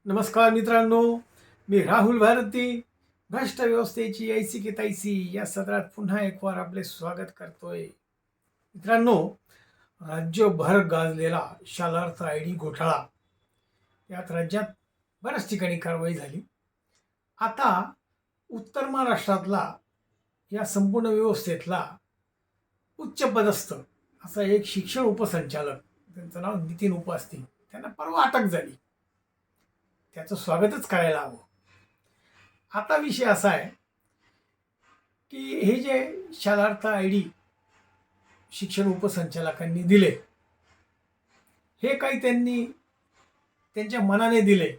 नमस्कार मित्रांनो, मी राहुल भारती. भ्रष्ट व्यवस्थेची ऐसी की तैसी या सत्रात पुन्हा एक वार आपले स्वागत करतोय. मित्रांनो, राज्यभर गाजलेला शालार्थ आय डी घोटाळा, यात राज्यात बऱ्याच ठिकाणी कारवाई झाली. आता उत्तर महाराष्ट्रातला या संपूर्ण व्यवस्थेतला उच्च पदस्थ असा एक शिक्षण उपसंचालक, त्यांचं नाव नितीन उप असतील, त्यांना परवा अटक झाली. त्याचं स्वागतच करायला हवं. आता विषय असा आहे की हे जे शालार्थ आय डी शिक्षण उपसंचालकांनी दिले, हे काही त्यांनी त्यांच्या मनाने दिले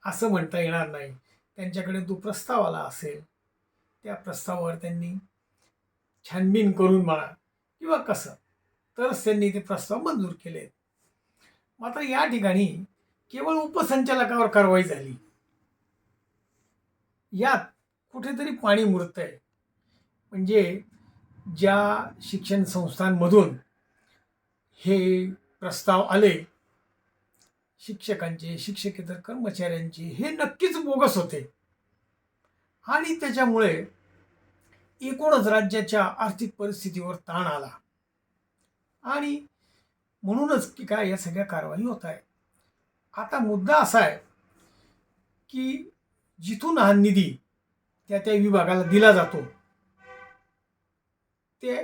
असं म्हणता येणार नाही. त्यांच्याकडे जो प्रस्ताव आला असेल, त्या प्रस्तावावर त्यांनी छानबीन करून म्हणा किंवा कसं, तरच त्यांनी ते प्रस्ताव मंजूर केले. मात्र या ठिकाणी केवळ उपसंचालकावर कारवाई झाली. यात कुठेतरी पाणी मुरतंय. म्हणजे ज्या शिक्षण संस्थांमधून हे प्रस्ताव आले शिक्षकांचे, शिक्षकेतर कर्मचाऱ्यांचे, हे नक्कीच बोगस होते आणि त्याच्यामुळे एकूणच राज्याच्या आर्थिक परिस्थितीवर ताण आला आणि म्हणूनच की काय या सगळ्या कारवाई होत आहे. आता मुद्दा असा आहे की जिथून हा निधी त्या त्या विभागाला दिला जातो, ते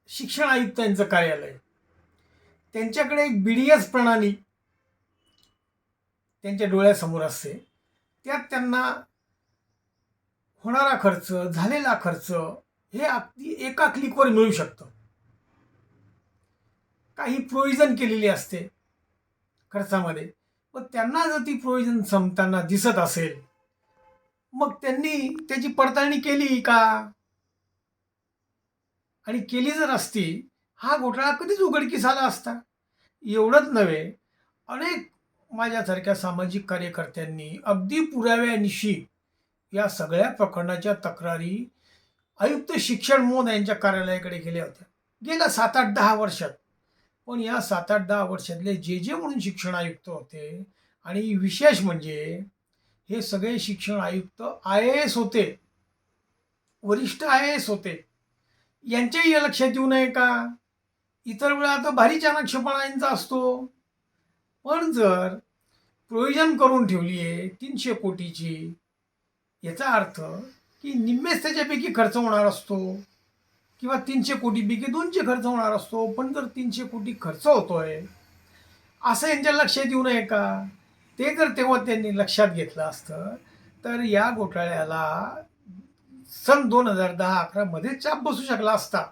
शिक्षण आयुक्तांचं कार्यालय, त्यांच्याकडे एक BDS प्रणाली त्यांच्या डोळ्यासमोर असते. त्यात त्यांना होणारा खर्च, झालेला खर्च हे अगदी एका क्लिकवर मिळू शकतं. काही प्रोव्हिजन केलेली असते खर्चामध्ये, पण त्यांना जर ती प्रोव्हिजन संपताना दिसत असेल, मग त्यांनी त्याची पडताळणी केली का? आणि केली जर असती, हा घोटाळा कधीच उघडकीस आला असता. एवढंच नव्हे, अनेक माझ्यासारख्या सामाजिक कार्यकर्त्यांनी अगदी पुराव्यानिशी या सगळ्या प्रकरणाच्या तक्रारी आयुक्त शिक्षण मोहन यांच्या कार्यालयाकडे केल्या होत्या गेल्या 7-8-10 वर्षात. पण या 7-8-10 वर्षातले जे म्हणून शिक्षण आयुक्त होते, आणि विशेष म्हणजे हे सगळे शिक्षण आयुक्त IAS होते, वरिष्ठ IAS होते, यांच्याही लक्षात येऊ नये का? इतर वेळा तर भारी चाणक्षपणा यांचा असतो. पण जर प्रोव्हिजन करून ठेवली आहे 300 कोटीची, याचा अर्थ की निम्मेच त्याच्यापैकी खर्च होणार असतो किंवा 300 कोटीपैकी 200 खर्च होणार असतो. पण जर 300 कोटी खर्च होतोय असं यांच्या लक्षात येऊ नये का? ते जर तेव्हा त्यांनी लक्षात घेतलं असतं तर या घोटाळ्याला सन 2010-11 मध्ये चाप बसू शकला असता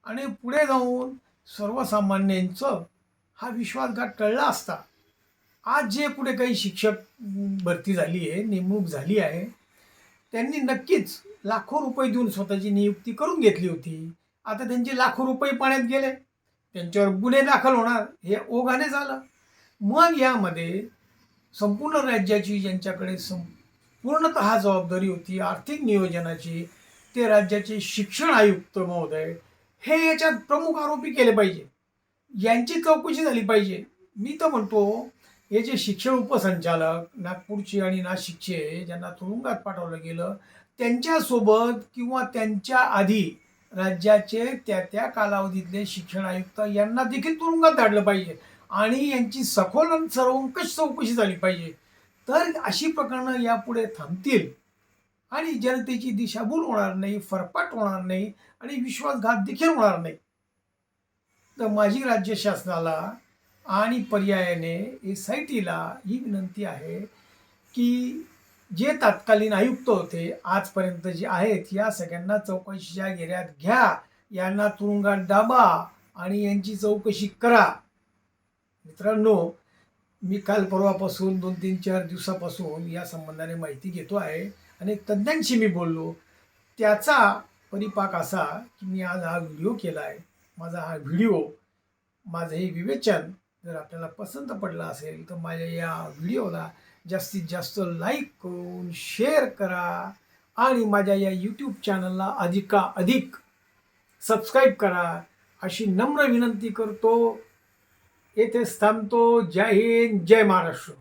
आणि पुढे जाऊन सर्वसामान्यांचं हा विश्वासघात टळला असता. आज जे पुढे काही शिक्षक भरती झाली आहे, नेमणूक झाली आहे, त्यांनी नक्कीच लाखो रुपये देऊन स्वतःची नियुक्ती करून घेतली होती. आता त्यांचे लाखो रुपये पाण्यात गेले, त्यांच्यावर गुन्हे दाखल होणार, हे ओघाने झालं. मग यामध्ये संपूर्ण राज्याची ज्यांच्याकडे पूर्णतः जबाबदारी होती आर्थिक नियोजनाची, ते राज्याचे शिक्षण आयुक्त महोदय हे याच्यात प्रमुख आरोपी केले पाहिजे. यांची चौकशी झाली पाहिजे. मी तर म्हणतो, हे जे शिक्षण उपसंचालक नागपूरचे आणि नाशिकचे ज्यांना तुरुंगात पाठवलं गेलं, त्यांच्यासोबत किंवा त्यांच्या आधी राज्याचे त्या कालावधीतले शिक्षण आयुक्त यांना देखील तुरुंगात धाडलं पाहिजे आणि यांची सखोल आणि सर्वंकष चौकशी झाली पाहिजे. तर अशी प्रकरणं यापुढे थांबतील आणि जनतेची दिशाभूल होणार नाही, फरफाट होणार नाही आणि विश्वासघात देखील होणार नाही. तर माझी राज्य शासनाला आणि पर्यायाने SITला ही विनंती आहे की जे तत्कालीन आयुक्त होते आजपर्यंत जे आहेत, या सगळ्यांना चौकशीच्या घेऱ्यात घ्या, यांना तुरुंगात डाबा आणि यांची चौकशी करा. मित्रांनो, मी काल परवापासून 2-3-4 दिवसापासून या संबंधाने माहिती घेतो आहे आणि तज्ज्ञांशी मी बोललो. त्याचा परिपाक असा की मी आज हा व्हिडिओ केला आहे. माझा हा व्हिडिओ, माझं हे विवेचन जर आपल्याला पसंत पडलं असेल तर माझ्या या व्हिडिओला जास्तीत जास्त लाईक करून शेअर करा आणि माझ्या या यूट्यूब चॅनलला अधिकाधिक सबस्क्राईब करा अशी नम्र विनंती करतो. येथेच थांबतो. जय हिंद, जय महाराष्ट्र.